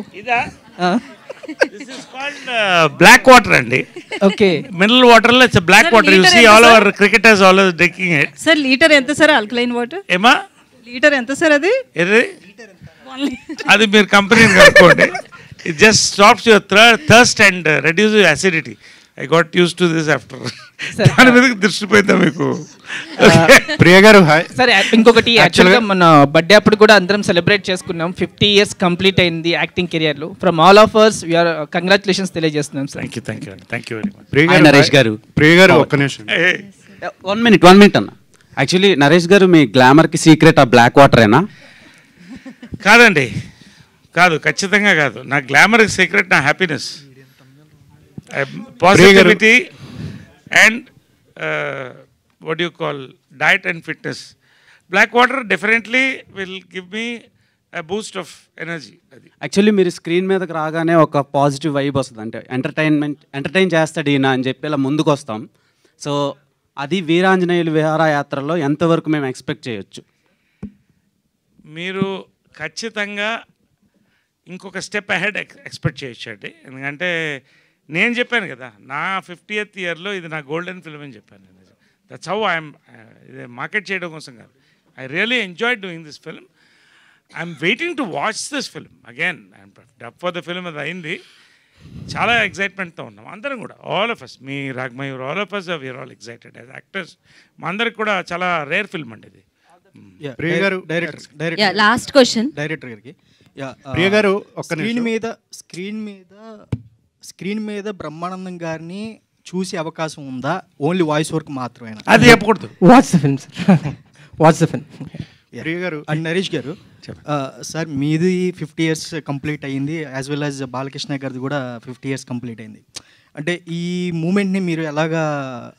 బ్లాక్ వాటర్ అండి. ఓకే, మినరల్ వాటర్ లో it's black water. You see all our cricketers always drinking it. Sir litre ఎంత సార్ ఆల్కలైన్ వాటర్? ఏమా లీటర్ ఎంత సార్ అది? అది మీరు కంపెనీని కనుక్కోండి. It just stops your thirst and reduce your acidity. I got use to this after. దాని మీద దృష్టి పోయిందా మీకు? ప్రియ గారు హాయ్. సరే ఇంకొకటి, యాక్చువల్గా మన బర్త్డే అప్పుడు కూడా అందరం సెలబ్రేట్ చేసుకున్నాం. 50 years కంప్లీట్ అయింది యాక్టింగ్ కెరియర్లో. From all of us we're congratulations తెలియజేస్తున్నాం sir. Thank you very much. Priya garu, Naresh గారు. ప్రియ గారు ఒక్క నిమిషం. 1 minute అన్న. యాక్చువల్లీ నరేష్ గారు మీ గ్లామర్కి సీక్రెట్ ఆ బ్లాక్ వాటరేనా? కాదండి, కాదు, ఖచ్చితంగా కాదు. నా గ్లామర్కి సీక్రెట్ నా happiness, positivity and what do you call diet and fitness. Black water definitely will give me a boost of energy. Actually మీరు స్క్రీన్ మీదకి రాగానే ఒక పాజిటివ్ వైబ్ వస్తుంది. అంటే ఎంటర్టైన్ చేస్తాడు ఈయన అని చెప్పి ఇలా ముందుకు వస్తాం. సో అది వీరాంజనేయుల విహారయాత్రలో ఎంతవరకు మేము ఎక్స్పెక్ట్ చేయొచ్చు? మీరు ఖచ్చితంగా ఇంకొక స్టెప్ అహెడ్ ఎక్స్పెక్ట్ చేయొచ్చు అండి. ఎందుకంటే నేను చెప్పాను కదా, నా 50th ఇయర్లో ఇది నా గోల్డెన్ ఫిల్మ్ అని చెప్పాను. That's how I'm. ఇది మార్కెట్ చేయడం కోసం కాదు. I really enjoy doing this film. I'm waiting to watch this film again. I'm dub for the film. అది అయింది. చాలా ఎగ్జైట్మెంట్తో ఉన్నాం అందరం కూడా. All of us, me Ragmayur, all of us we're all excited as actors. మా అందరికి కూడా చాలా రేర్ ఫిల్మ్ అండి ఇది. ప్రియ గారు, లాస్ట్ క్వశ్చన్ డైరెక్టర్ గారికి. ప్రియ గారు ఒక్క స్క్రీన్ మీద బ్రహ్మానందం గారిని చూసే అవకాశం ఉందా? ఓన్లీ వాయిస్ వర్క్ మాత్రమేనా? అది చెప్పకూడదు. What's the film sir? What's the film? Priya garu and Naresh garu, sir మీది 50 years కంప్లీట్ అయ్యింది, యాజ్ వెల్ యాజ్ బాలకృష్ణ గారిది కూడా 50 years కంప్లీట్ అయింది. అంటే ఈ మూమెంట్ని మీరు ఎలాగా,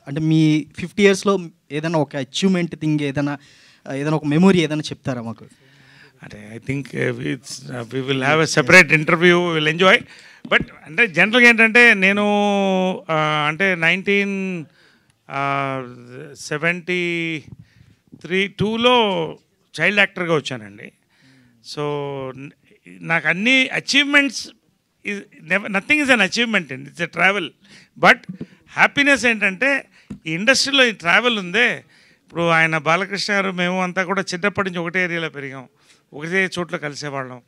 అంటే మీ 50 yearsలో ఏదైనా ఒక అచీవ్మెంట్ థింగ్, ఏదైనా ఒక మెమొరీ ఏదైనా చెప్తారా మాకు? అంటే I think it's we will have a separate interview, will enjoy. But అంటే జనరల్గా ఏంటంటే నేను అంటే 1972లో చైల్డ్ యాక్టర్గా వచ్చానండి. సో నాకు అన్ని achievements nothing is an achievement అండి, it's a travel. But happiness ఏంటంటే ఈ ఇండస్ట్రీలో ఈ ట్రావెల్ ఉందే. ఇప్పుడు ఆయన బాలకృష్ణ గారు, మేము అంతా కూడా చిన్నప్పటి నుంచి ఒకటే ఏరియాలో పెరిగాం, ఒకటే చోట్ల కలిసేవాళ్ళం.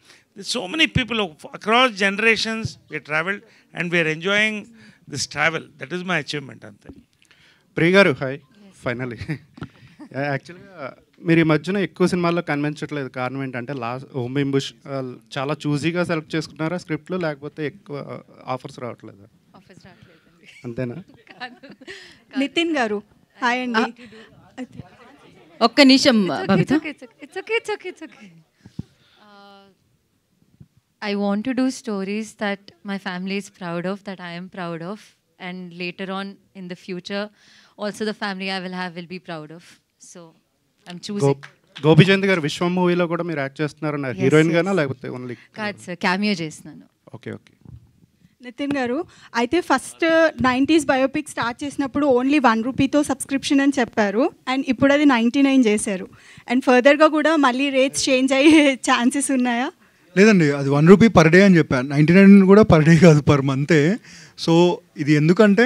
So many people across generations we travelled and we're enjoying this travel. That is my achievement అంతే. ప్రియ గారు హాయ్. ఫైనలీ యాక్చువల్గా మీరు ఈ మధ్యన ఎక్కువ సినిమాల్లో కనిపించట్లేదు. కారణం ఏంటంటే హోమ్ ఇంబుష్ చాలా చూజీగా సెలెక్ట్ చేసుకున్నారా స్క్రిప్ట్లు, లేకపోతే ఎక్కువ ఆఫర్స్ రావట్లేదా? అంతేనా? నితిన్ గారు హాయ్ అండి. ఒక్క నిమిషం Babita. I want to do stories that my family is proud of, that I am proud of, and later on in the future also the family I will have will be proud of. So I'm choosing. Gopichand గారు విశ్వం మూవీలో కూడా మీరు act చేస్తున్నారు. Heroine గానా లేకపోతే only? కాదు sir, cameo చేస్తున్నాను. Okay okay. Nithin garu, అయితే first 90s biopic start చేసినప్పుడు ఓన్లీ 1 రూపీతో సబ్స్క్రిప్షన్ అని చెప్పారు, అండ్ ఇప్పుడు అది 99 చేశారు. అండ్ ఫర్దర్గా కూడా మళ్ళీ రేట్స్ చేంజ్ అయ్యే ఛాన్సెస్ ఉన్నాయా? లేదండి, అది 1 రూపీ పర్ డే అని చెప్పాను. 99 కూడా పర్ డే కాదు, పర్ మంతే. సో ఇది ఎందుకంటే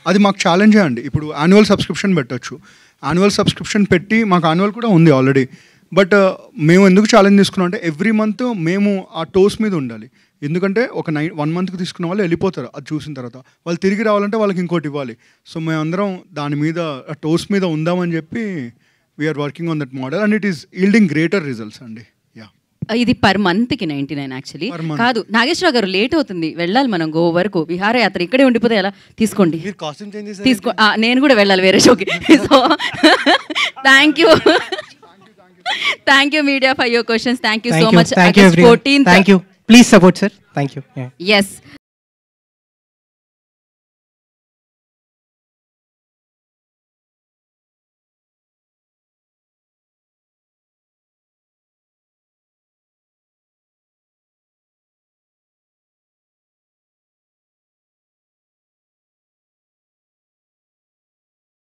అది మాకు ఛాలెంజే అండి. ఇప్పుడు యాన్యువల్ సబ్స్క్రిప్షన్ పెట్టచ్చు, యాన్యువల్ సబ్స్క్రిప్షన్ పెట్టి మాకు యాన్యువల్ కూడా ఉంది ఆల్రెడీ. బట్ మేము ఎందుకు ఛాలెంజ్ తీసుకున్నాం అంటే ఎవ్రీ మంత్ మేము ఆ టోస్ మీద ఉండాలి. ఎందుకంటే ఒక 1 మంత్కి తీసుకున్న వాళ్ళు వెళ్ళిపోతారు అది చూసిన తర్వాత, వాళ్ళు తిరిగి రావాలంటే వాళ్ళకి ఇంకోటి ఇవ్వాలి. సో మేమందరం దాని మీద టోస్ మీద ఉందామని చెప్పి we're working on that model and it is yielding greater results అండి. ఇది పర్ మంత్కి 99 యాక్చువల్లీ కాదు. నాగేశ్వరరావు గారు లేట్ అవుతుంది, వెళ్ళాలి మనం గోవా వరకు. విహారయాత్ర ఇక్కడే ఉండిపోతే ఎలా? తీసుకోండి, తీసుకో. నేను కూడా వెళ్ళాలి వేరే షోకి. So thank you media for your questions. Thank you so much. Thank you. Please support, sir. Thank you. Yes.